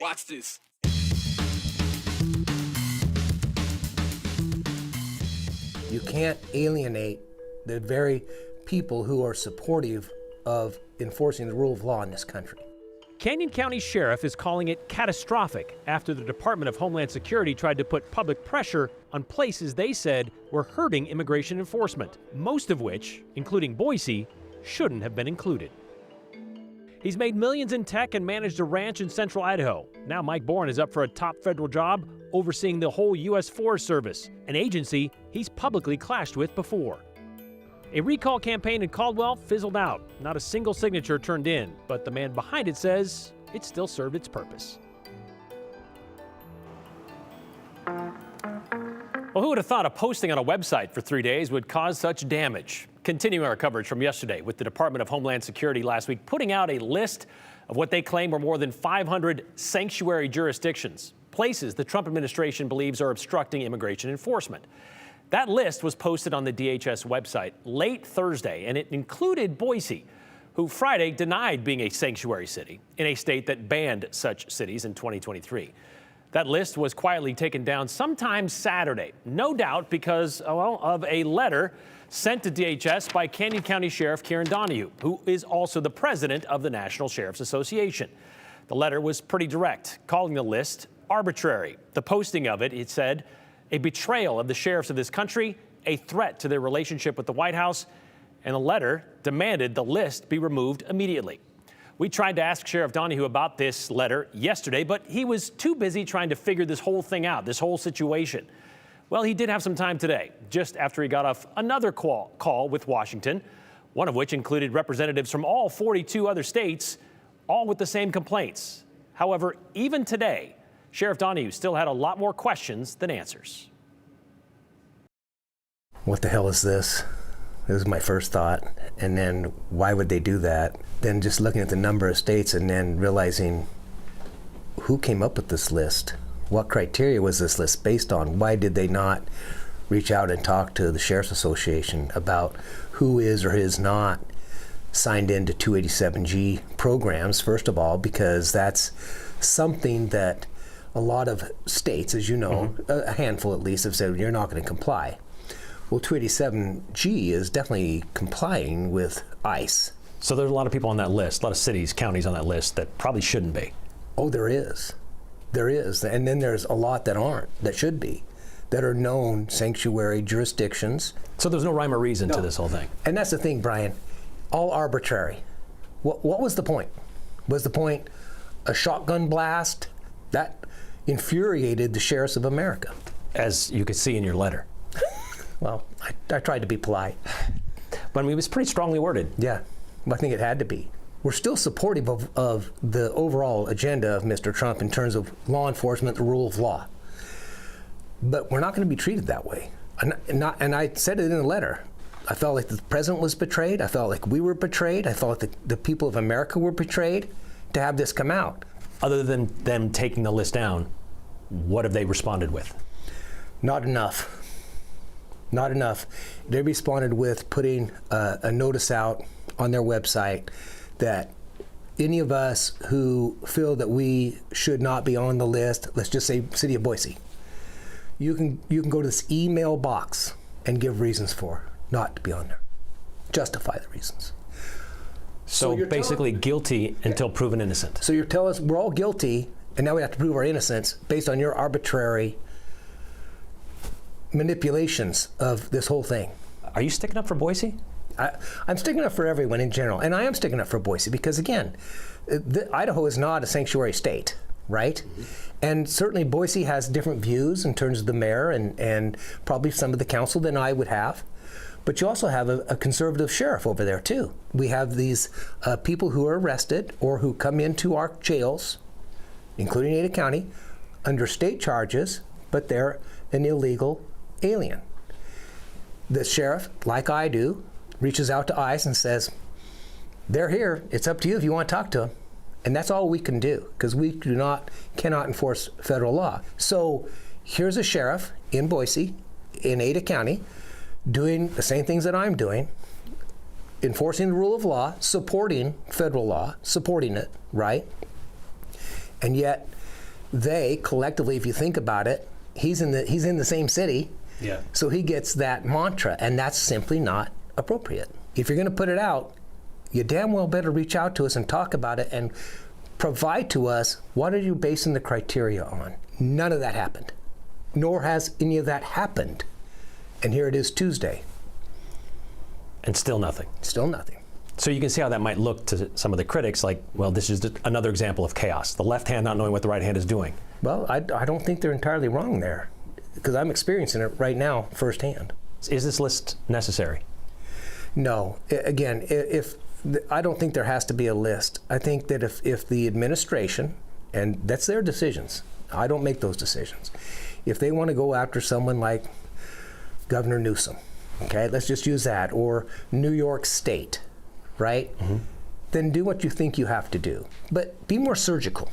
Watch this. You can't alienate the very people who are supportive of enforcing the rule of law in this country. Canyon County Sheriff is calling it catastrophic after the Department of Homeland Security tried to put public pressure on places they said were hurting immigration enforcement, most of which, including Boise, shouldn't have been included. He's made millions in tech and managed a ranch in central Idaho. Now Mike Boren is up for a top federal job overseeing the whole U.S. Forest Service, an agency he's publicly clashed with before. A recall campaign in Caldwell fizzled out. Not a single signature turned in, but the man behind it says it still served its purpose. Well, who would have thought a posting on a website for 3 days would cause such damage? Continuing our coverage from yesterday with the Department of Homeland Security last week, putting out a list of what they claim are more than 500 sanctuary jurisdictions, places the Trump administration believes are obstructing immigration enforcement. That list was posted on the DHS website late Thursday, and it included Boise, who Friday denied being a sanctuary city in a state that banned such cities in 2023. That list was quietly taken down sometime Saturday, no doubt because, well, of a letter sent to DHS by Canyon County Sheriff Kieran Donahue, who is also the president of the National Sheriff's Association. The letter was pretty direct, calling the list arbitrary. The posting of it, it said, a betrayal of the sheriffs of this country, a threat to their relationship with the White House, and the letter demanded the list be removed immediately. We tried to ask Sheriff Donahue about this letter yesterday, but he was too busy trying to figure this whole thing out, this whole situation. Well, he did have some time today, just after he got off another call with Washington, one of which included representatives from all 42 other states, all with the same complaints. However, even today, Sheriff Donahue still had a lot more questions than answers. What the hell is this? It was my first thought. And then why would they do that? Then just looking at the number of states and then realizing who came up with this list? What criteria was this list based on? Why did they not reach out and talk to the Sheriff's Association about who is or is not signed into 287G programs, first of all, because that's something that a lot of states, as you know, a handful at least, have said you're not going to comply. Well, 287G is definitely complying with ICE. So there's a lot of people on that list, a lot of cities, counties on that list that probably shouldn't be. Oh, there is. There is. And then there's a lot that aren't, that should be, that are known sanctuary jurisdictions. So there's no rhyme or reason to this whole thing. And that's the thing, Brian. All arbitrary. What was the point? Was the point a shotgun blast? That infuriated the sheriffs of America. As you could see in your letter. Well, I tried to be polite. But I mean, it was pretty strongly worded. Yeah, I think it had to be. We're still supportive of the overall agenda of Mr. Trump in terms of law enforcement, the rule of law. But we're not going to be treated that way. And I said it in the letter. I felt like the president was betrayed. I felt like we were betrayed. I felt like the people of America were betrayed to have this come out. Other than them taking the list down, what have they responded with? Not enough. Not enough. They responded with putting a notice out on their website that any of us who feel that we should not be on the list, let's just say City of Boise, you can go to this email box and give reasons for not to be on there. Justify the reasons. So you're basically guilty until proven innocent. So you're telling us we're all guilty, and now we have to prove our innocence based on your arbitrary manipulations of this whole thing. Are you sticking up for Boise? I'm sticking up for everyone in general, and I am sticking up for Boise because, again, Idaho is not a sanctuary state, right? And certainly Boise has different views in terms of the mayor and probably some of the council than I would have. But you also have a conservative sheriff over there, too. We have these people who are arrested or who come into our jails, including Ada County, under state charges, but they're an illegal alien. The sheriff, like I do, reaches out to ICE and says, they're here. It's up to you if you want to talk to them. And that's all we can do because we cannot enforce federal law. So here's a sheriff in Boise, in Ada County, doing the same things that I'm doing, enforcing the rule of law, supporting federal law, supporting it, right? And yet they collectively, if you think about it, he's in the same city, Yeah. so he gets that mantra, and that's simply not appropriate. If you're going to put it out, you damn well better reach out to us and talk about it and provide to us what are you basing the criteria on. None of that happened, nor has any of that happened. And here it is Tuesday. And still nothing. Still nothing. So you can see how that might look to some of the critics like, well, this is another example of chaos. The left hand not knowing what the right hand is doing. Well, I don't think they're entirely wrong there, because I'm experiencing it right now firsthand. Is this list necessary? No. Again, I don't think there has to be a list. I think that if the administration, and that's their decisions, I don't make those decisions. If they want to go after someone like Governor Newsom, okay, let's just use that, or New York State, right? Mm-hmm. Then do what you think you have to do. But be more surgical,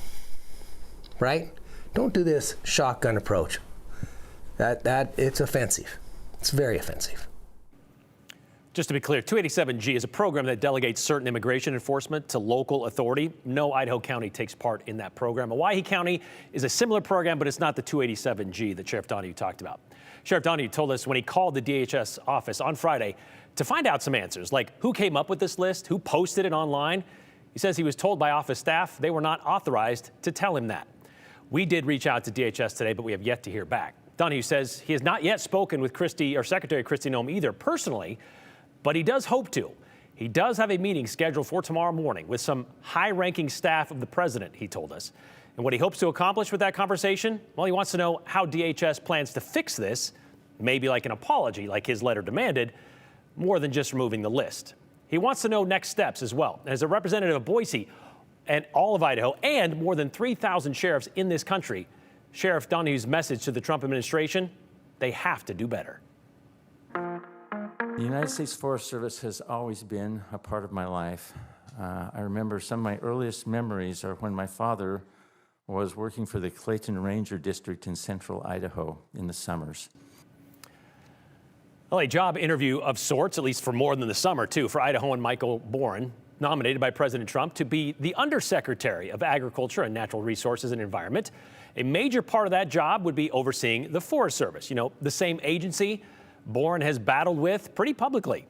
right? Don't do this shotgun approach. That it's offensive. It's very offensive. Just to be clear, 287G is a program that delegates certain immigration enforcement to local authority. No Idaho County takes part in that program. Owyhee County is a similar program, but it's not the 287G that Sheriff Donahue talked about. Sheriff Donahue told us when he called the DHS office on Friday to find out some answers, like who came up with this list, who posted it online. He says he was told by office staff they were not authorized to tell him that. We did reach out to DHS today, but we have yet to hear back. Donahue says he has not yet spoken with Secretary Kristi Noem either personally, but he does hope to. He does have a meeting scheduled for tomorrow morning with some high-ranking staff of the president, he told us. And what he hopes to accomplish with that conversation, well, he wants to know how DHS plans to fix this, maybe like an apology, like his letter demanded, more than just removing the list. He wants to know next steps as well. As a representative of Boise and all of Idaho and more than 3,000 sheriffs in this country, Sheriff Donahue's message to the Trump administration, they have to do better. The United States Forest Service has always been a part of my life. I remember some of my earliest memories are when my father was working for the Clayton Ranger District in central Idaho in the summers. Well, a job interview of sorts, at least for more than the summer, too, for Idahoan Michael Boren, nominated by President Trump to be the Undersecretary of Agriculture and Natural Resources and Environment. A major part of that job would be overseeing the Forest Service, the same agency Boren has battled with pretty publicly.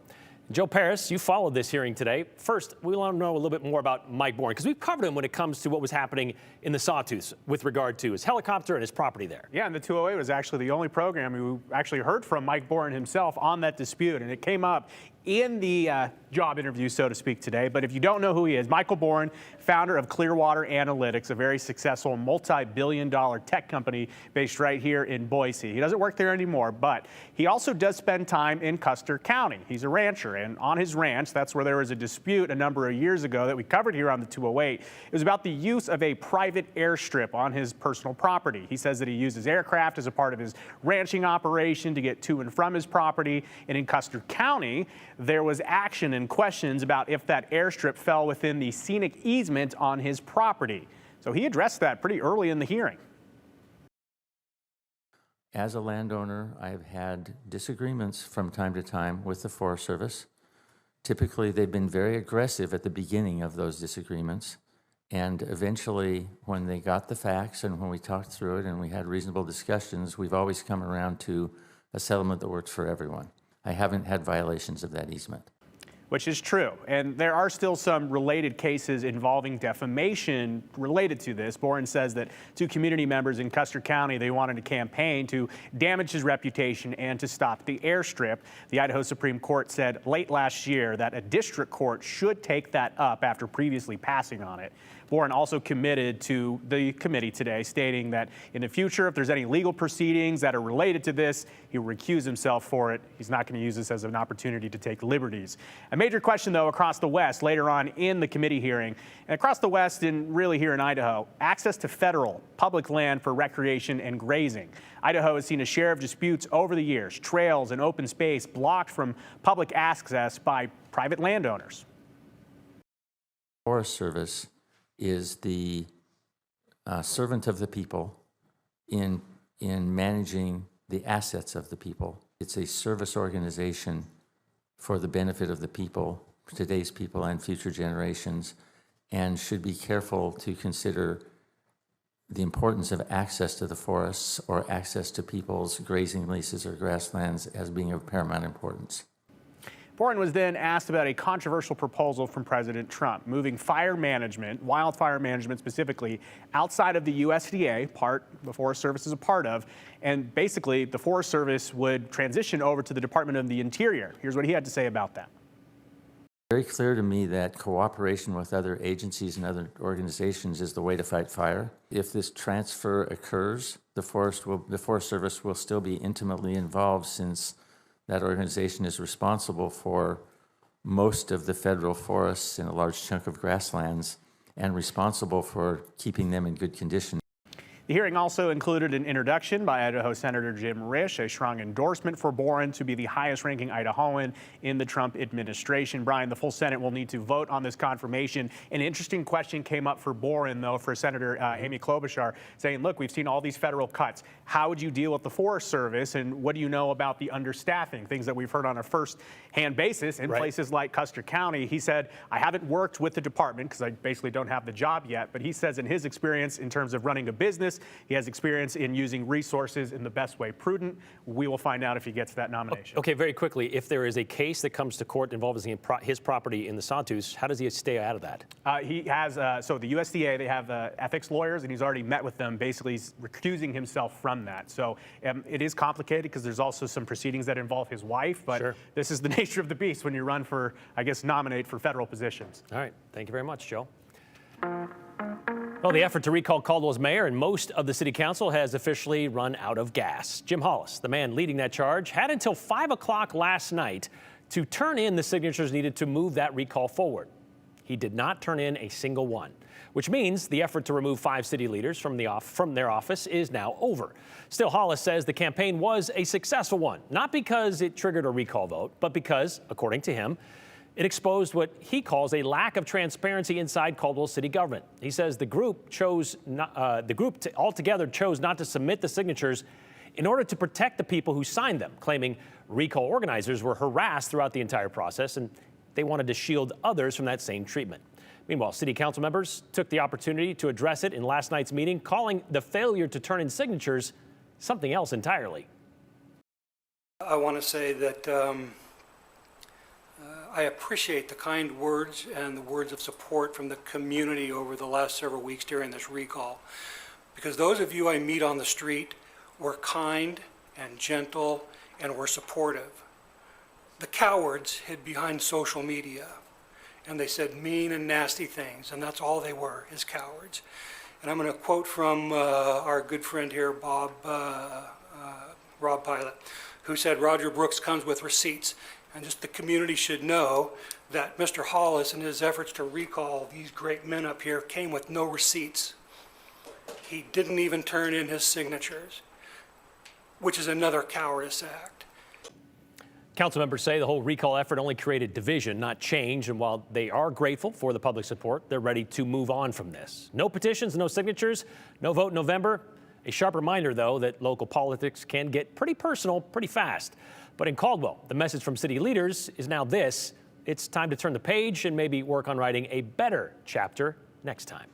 Joe Paris, you followed this hearing today. First, we want to know a little bit more about Mike Boren, because we've covered him when it comes to what was happening in the Sawtooths with regard to his helicopter and his property there. Yeah, and the 208 was actually the only program who actually heard from Mike Boren himself on that dispute, and it came up in the job interview, so to speak, today. But if you don't know who he is, Michael Boren, founder of Clearwater Analytics, a very successful multi-billion-dollar tech company based right here in Boise. He doesn't work there anymore, but he also does spend time in Custer County. He's a rancher, and on his ranch, that's where there was a dispute a number of years ago that we covered here on the 208. It was about the use of a private airstrip on his personal property. He says that he uses aircraft as a part of his ranching operation to get to and from his property. And in Custer County, there was action and questions about if that airstrip fell within the scenic easement on his property. So he addressed that pretty early in the hearing. As a landowner, I've had disagreements from time to time with the Forest Service. Typically, they've been very aggressive at the beginning of those disagreements. And eventually, when they got the facts and when we talked through it and we had reasonable discussions, we've always come around to a settlement that works for everyone. I haven't had violations of that easement. Which is true. And there are still some related cases involving defamation related to this. Boren says that two community members in Custer County, they wanted to campaign to damage his reputation and to stop the airstrip. The Idaho Supreme Court said late last year that a district court should take that up after previously passing on it. Boren also committed to the committee today, stating that in the future, if there's any legal proceedings that are related to this, he will recuse himself for it. He's not going to use this as an opportunity to take liberties. A major question, though, across the West later on in the committee hearing, and across the West and really here in Idaho, access to federal public land for recreation and grazing. Idaho has seen a share of disputes over the years, trails and open space blocked from public access by private landowners. Forest Service is the servant of the people in managing the assets of the people. It's a service organization for the benefit of the people, today's people and future generations, and should be careful to consider the importance of access to the forests or access to people's grazing leases or grasslands as being of paramount importance. Boren was then asked about a controversial proposal from President Trump, moving fire management, wildfire management specifically, outside of the USDA, part the Forest Service is a part of, and basically the Forest Service would transition over to the Department of the Interior. Here's what he had to say about that. Very clear to me that cooperation with other agencies and other organizations is the way to fight fire. If this transfer occurs, the Forest Service will still be intimately involved, since that organization is responsible for most of the federal forests and a large chunk of grasslands, and responsible for keeping them in good condition. The hearing also included an introduction by Idaho Senator Jim Risch, a strong endorsement for Boren to be the highest-ranking Idahoan in the Trump administration. Brian, the full Senate will need to vote on this confirmation. An interesting question came up for Boren, though, for Senator Amy Klobuchar, saying, look, we've seen all these federal cuts. How would you deal with the Forest Service, and what do you know about the understaffing, things that we've heard on a first-hand basis in places like Custer County? He said, I haven't worked with the department because I basically don't have the job yet, but he says in his experience in terms of running a business, he has experience in using resources in the best way prudent. We will find out if he gets that nomination. Okay, very quickly, if there is a case that comes to court involving his property in the Sawtooth, how does he stay out of that? He has, so the USDA, they have ethics lawyers, and he's already met with them, basically recusing himself from that. So it is complicated because there's also some proceedings that involve his wife, but this is the nature of the beast when you run for, I guess, nominate for federal positions. All right, thank you very much, Joe. Well, the effort to recall Caldwell's mayor and most of the city council has officially run out of gas. Jim Hollis, the man leading that charge, had until 5 o'clock last night to turn in the signatures needed to move that recall forward. He did not turn in a single one, which means the effort to remove 5 city leaders from their office is now over. Still, Hollis says the campaign was a successful one, not because it triggered a recall vote, but because, according to him, it exposed what he calls a lack of transparency inside Caldwell city government. He says the group altogether chose not to submit the signatures in order to protect the people who signed them, claiming recall organizers were harassed throughout the entire process and they wanted to shield others from that same treatment. Meanwhile, city council members took the opportunity to address it in last night's meeting, calling the failure to turn in signatures something else entirely. I want to say that I appreciate the kind words and the words of support from the community over the last several weeks during this recall, because those of you I meet on the street were kind and gentle and were supportive. The cowards hid behind social media and they said mean and nasty things, and that's all they were, is cowards. And I'm going to quote from our good friend here, Rob Pilot, who said Roger Brooks comes with receipts. And just the community should know that Mr. Hollis and his efforts to recall these great men up here came with no receipts. He didn't even turn in his signatures, which is another cowardice act. Council members say the whole recall effort only created division, not change. And while they are grateful for the public support, they're ready to move on from this. No petitions, no signatures, no vote in November. A sharp reminder, though, that local politics can get pretty personal pretty fast. But in Caldwell, the message from city leaders is now this: it's time to turn the page and maybe work on writing a better chapter next time.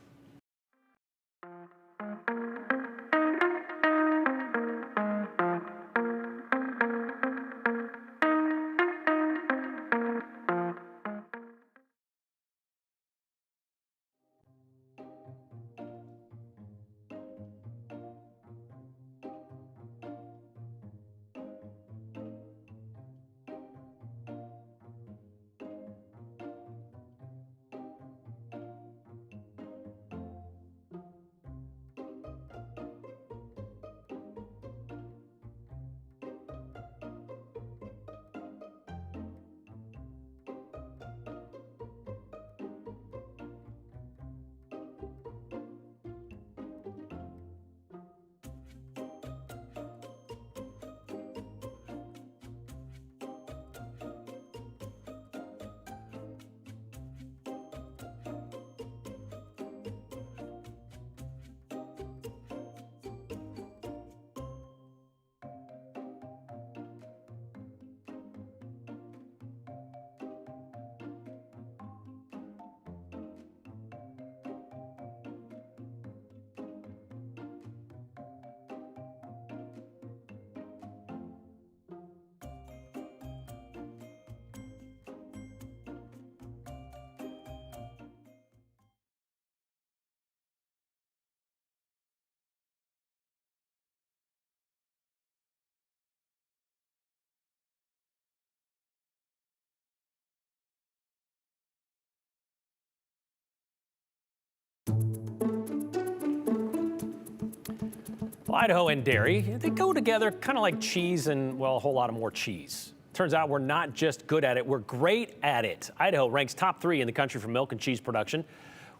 Well, Idaho and dairy, they go together kind of like cheese and, well, a whole lot of more cheese. Turns out we're not just good at it, we're great at it. Idaho ranks top 3 in the country for milk and cheese production.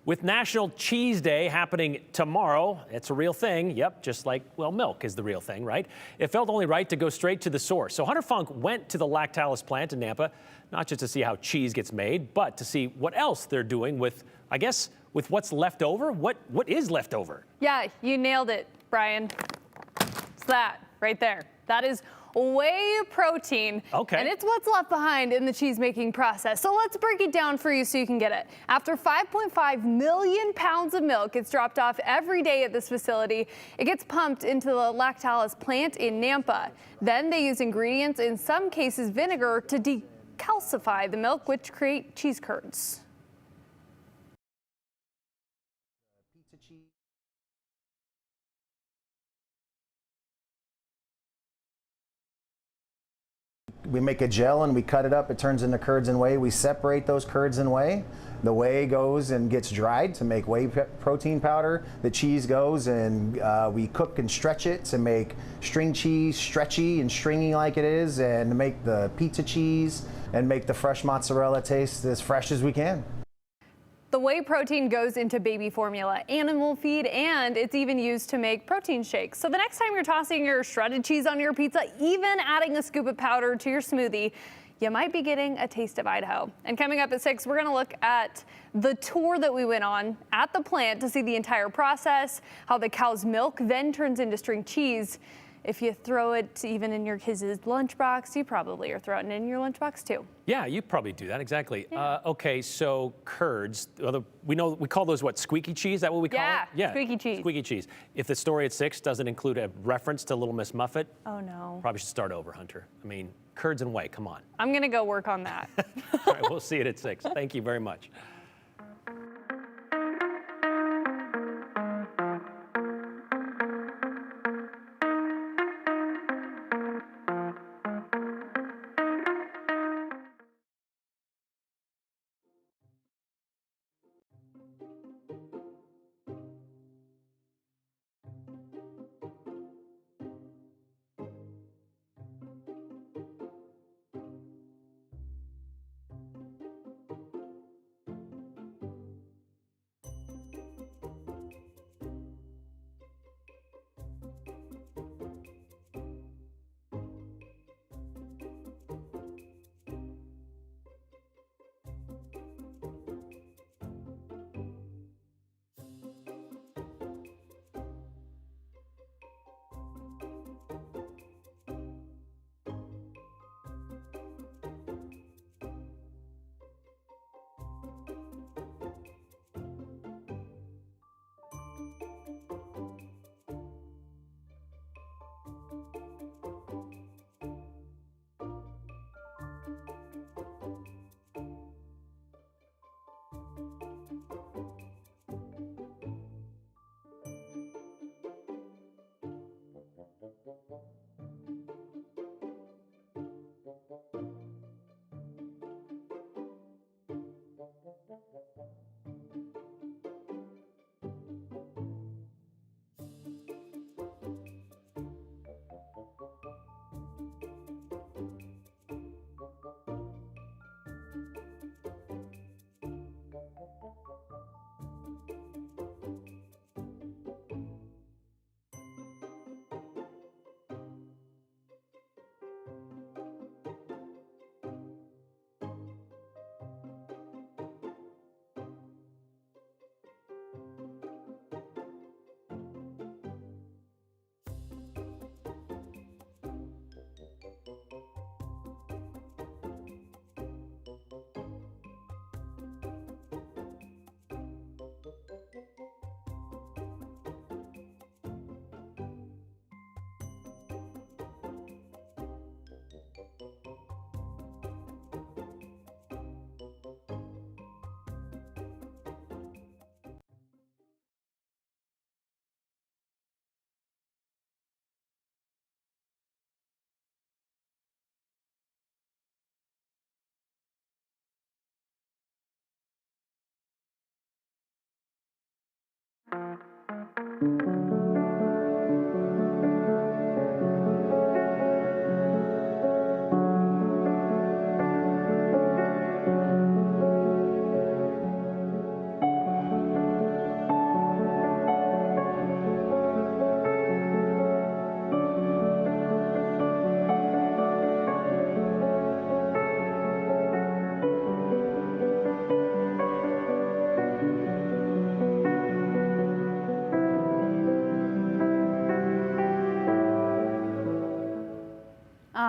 With National Cheese Day happening tomorrow, it's a real thing. Yep, just like, well, milk is the real thing, right? It felt only right to go straight to the source. So Hunter Funk went to the Lactalis plant in Nampa, not just to see how cheese gets made, but to see what else they're doing with, I guess, with what's left over. What is left over? Yeah, you nailed it, Brian. It's that right there. That is whey protein. Okay. And it's what's left behind in the cheese-making process. So let's break it down for you so you can get it. After 5.5 million pounds of milk gets dropped off every day at this facility, it gets pumped into the Lactalis plant in Nampa. Then they use ingredients, in some cases vinegar, to decalcify the milk, which create cheese curds. We make a gel and we cut it up, it turns into curds and whey. We separate those curds and whey. The whey goes and gets dried to make whey protein powder. The cheese goes and we cook and stretch it to make string cheese stretchy and stringy like it is, and to make the pizza cheese and make the fresh mozzarella taste as fresh as we can. The whey protein goes into baby formula, animal feed, and it's even used to make protein shakes. So the next time you're tossing your shredded cheese on your pizza, even adding a scoop of powder to your smoothie, you might be getting a taste of Idaho. And coming up at 6, we're going to look at the tour that we went on at the plant to see the entire process, how the cow's milk then turns into string cheese. If you throw it even in your kids' lunchbox, you probably are throwing it in your lunchbox too. Yeah, you probably do that, exactly. Yeah. Okay, so curds, we call those what, squeaky cheese? Is that what we call it? Yeah, squeaky cheese. Squeaky cheese. If the story at 6 doesn't include a reference to Little Miss Muffet, Oh no. probably should start over, Hunter. I mean, curds and whey, come on. I'm going to go work on that. All right, we'll see it at 6. Thank you very much.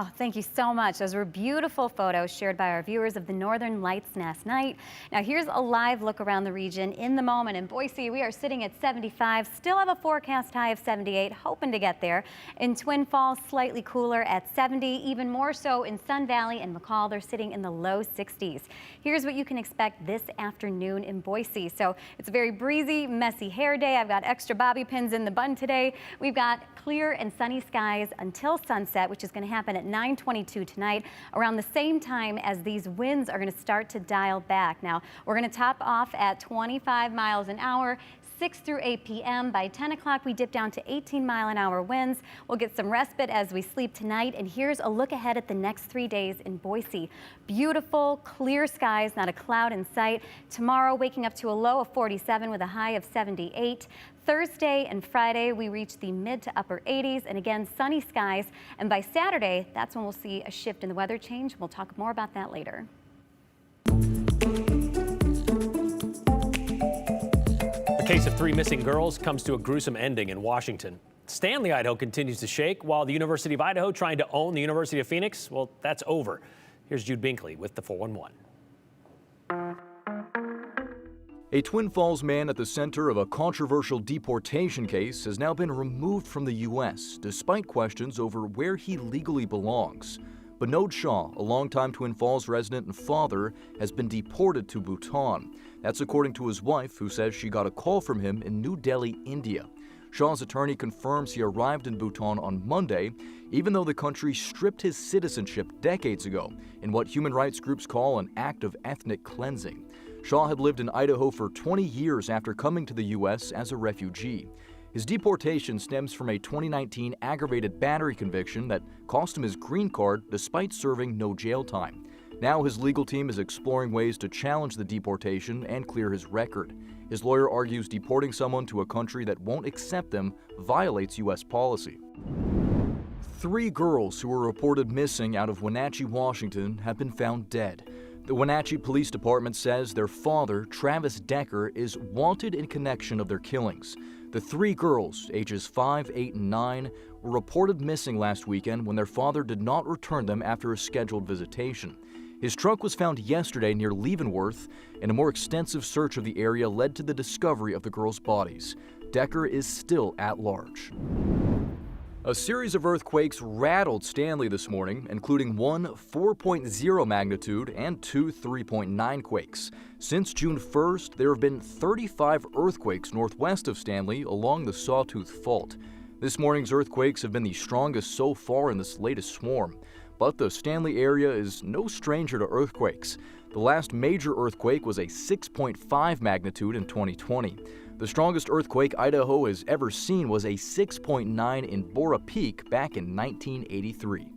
Oh, thank you so much. Those were beautiful photos shared by our viewers of the Northern Lights last night. Now here's a live look around the region in the moment. In Boise, we are sitting at 75, still have a forecast high of 78, hoping to get there. In Twin Falls, slightly cooler at 70, even more so in Sun Valley and McCall, they're sitting in the low 60s. Here's what you can expect this afternoon in Boise. So it's a very breezy, messy hair day. I've got extra bobby pins in the bun today. We've got clear and sunny skies until sunset, which is going to happen at 9:22 tonight, around the same time as these winds are going to start to dial back. Now, we're going to top off at 25 miles an hour. 6 through 8 p.m. By 10 o'clock, we dip down to 18-mile-an-hour winds. We'll get some respite as we sleep tonight. And here's a look ahead at the next 3 days in Boise. Beautiful, clear skies, not a cloud in sight. Tomorrow, waking up to a low of 47 with a high of 78. Thursday and Friday, we reach the mid to upper 80s, and again, sunny skies. And by Saturday, that's when we'll see a shift in the weather change. We'll talk more about that later. The case of 3 missing girls comes to a gruesome ending in Washington. Stanley, Idaho continues to shake, while the University of Idaho trying to own the University of Phoenix, well, that's over. Here's Jude Binkley with the 411. A Twin Falls man at the center of a controversial deportation case has now been removed from the U.S., despite questions over where he legally belongs. Binod Shah, a longtime Twin Falls resident and father, has been deported to Bhutan. That's according to his wife, who says she got a call from him in New Delhi, India. Shah's attorney confirms he arrived in Bhutan on Monday, even though the country stripped his citizenship decades ago in what human rights groups call an act of ethnic cleansing. Shah had lived in Idaho for 20 years after coming to the U.S. as a refugee. His deportation stems from a 2019 aggravated battery conviction that cost him his green card despite serving no jail time. Now his legal team is exploring ways to challenge the deportation and clear his record. His lawyer argues deporting someone to a country that won't accept them violates U.S. policy. 3 girls who were reported missing out of Wenatchee, Washington, have been found dead. The Wenatchee Police Department says their father, Travis Decker, is wanted in connection of their killings. The 3 girls, ages 5, 8, and 9, were reported missing last weekend when their father did not return them after a scheduled visitation. His truck was found yesterday near Leavenworth, and a more extensive search of the area led to the discovery of the girls' bodies. Decker is still at large. A series of earthquakes rattled Stanley this morning, including one 4.0 magnitude and 2 3.9 quakes. Since June 1st, there have been 35 earthquakes northwest of Stanley along the Sawtooth Fault. This morning's earthquakes have been the strongest so far in this latest swarm. But the Stanley area is no stranger to earthquakes. The last major earthquake was a 6.5 magnitude in 2020. The strongest earthquake Idaho has ever seen was a 6.9 in Bora Peak back in 1983.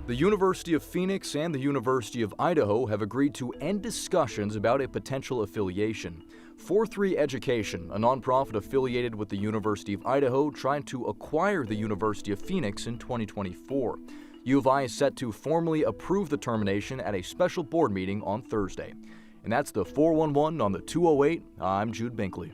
The University of Phoenix and the University of Idaho have agreed to end discussions about a potential affiliation. 4-3 Education, a nonprofit affiliated with the University of Idaho, tried to acquire the University of Phoenix in 2024. U of I is set to formally approve the termination at a special board meeting on Thursday. And that's the 411 on the 208. I'm Jude Binkley.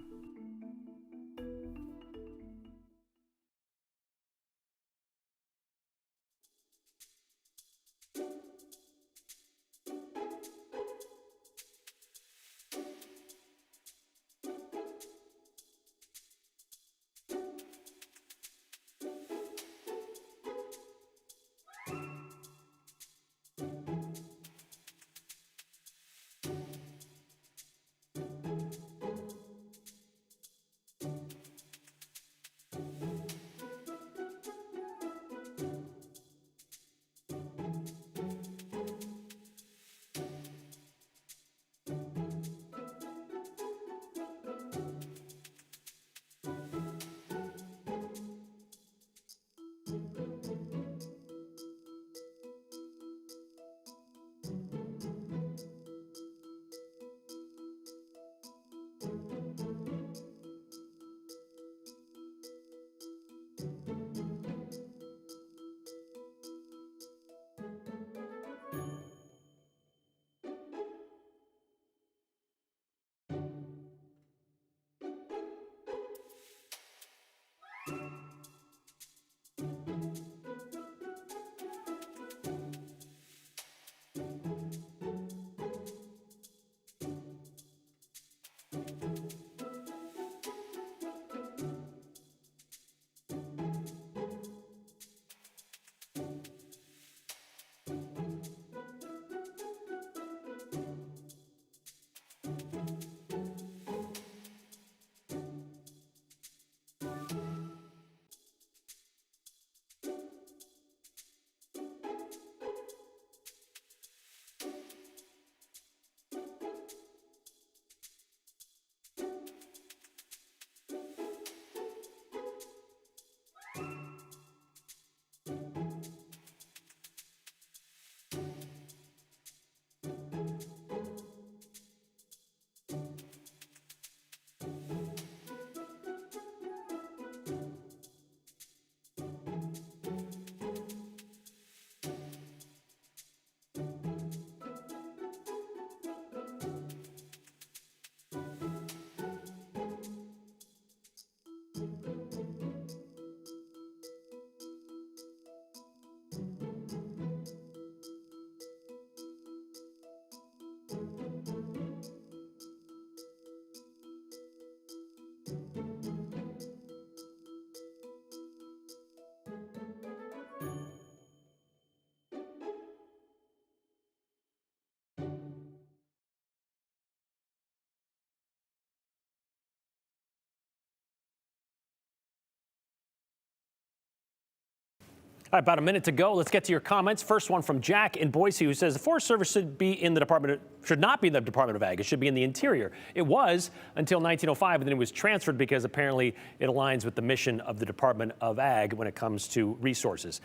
All right, about a minute to go. Let's get to your comments. First one from Jack in Boise, who says the Forest Service should not be in the Department of Ag. It should be in the Interior. It was until 1905, and then it was transferred because apparently it aligns with the mission of the Department of Ag when it comes to resources.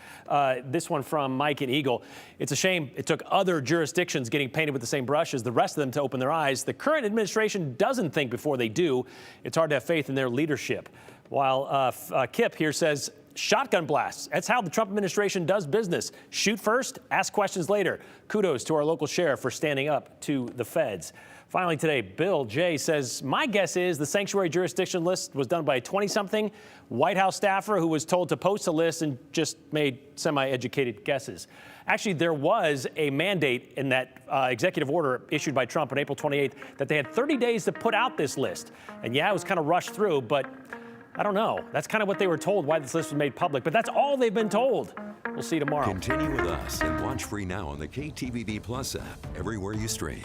This one from Mike in Eagle. It's a shame it took other jurisdictions getting painted with the same brush as the rest of them to open their eyes. The current administration doesn't think before they do. It's hard to have faith in their leadership. While Kip here says, shotgun blasts. That's how the Trump administration does business. Shoot first, ask questions later. Kudos to our local sheriff for standing up to the feds. Finally today, Bill J. says, my guess is the sanctuary jurisdiction list was done by a 20-something White House staffer who was told to post a list and just made semi-educated guesses. Actually, there was a mandate in that executive order issued by Trump on April 28th that they had 30 days to put out this list. And yeah, it was kind of rushed through, but I don't know. That's kind of what they were told, why this list was made public. But that's all they've been told. We'll see you tomorrow. Continue with us and watch free now on the KTVB Plus app, everywhere you stream.